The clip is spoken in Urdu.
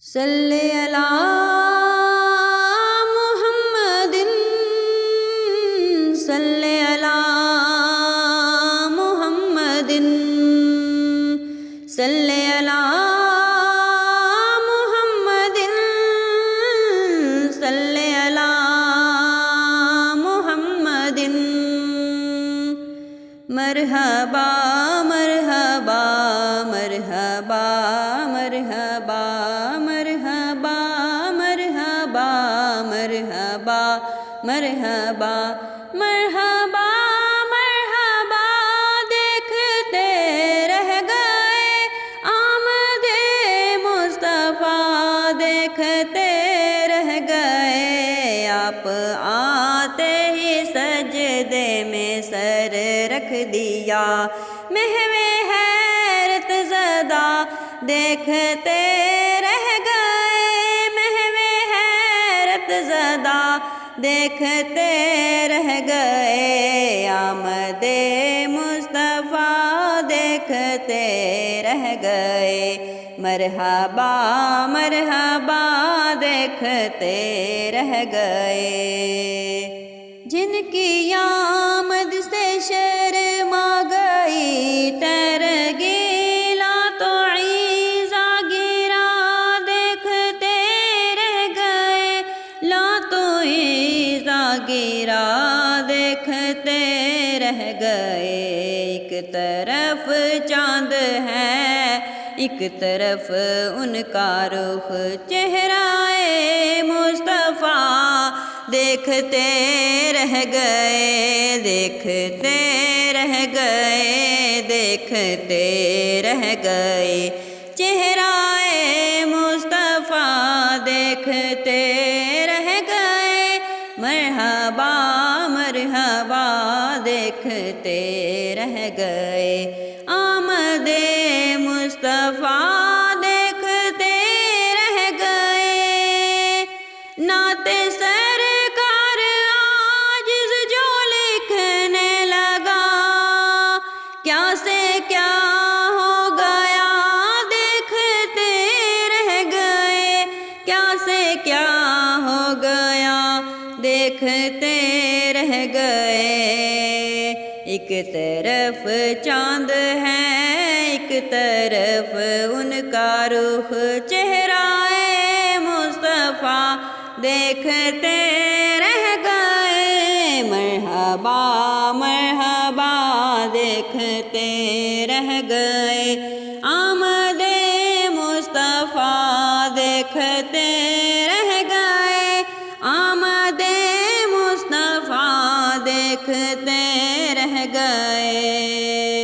صلی علی محمد صلی علی محمد صلی علی محمد صلی علی محمد مرحبا مرحبا مرحبا مرحبا مرحبا مرحبا مرحبا مرحبا مرحبا مرحبا دیکھتے رہ گئے آمد مصطفیٰ دیکھتے رہ گئے آپ آتے ہی سجدے میں سر رکھ دیا محو حیرت زدہ دیکھتے رہ گئے محو حیرت زدہ دیکھتے رہ گئے آمد مصطفیٰ دیکھتے رہ گئے مرحبا مرحبا دیکھتے رہ گئے جن کی آمد سے شرما گئی ترگیلا تو عیسیٰ گرا دیکھتے رہ گئے لا تو عیسیٰ گرا دیکھتے رہ گئے ایک طرف چاند ہے ایک طرف ان کا رخ چہرہ مصطفیٰ دیکھتے رہ گئے دیکھتے رہ گئے دیکھتے رہ گئے چہرہ مصطفیٰ دیکھتے رہ گئے مرحبا مرحبا دیکھتے رہ گئے آمد مصطفیٰ دیکھتے رہ گئے نعت سرکار عاجز جو لکھنے لگا کیا سے کیا ہو گیا دیکھتے رہ گئے کیا سے کیا ہو گیا دیکھتے رہ گئے ایک طرف چاند ہے ایک طرف ان کا رخ چہرہ مصطفیٰ دیکھتے رہ گئے مرحبا مرحبا دیکھتے رہ گئے آمد مصطفیٰ دیکھتے رہ گئے آمد مصطفیٰ دیکھتے رہ گئے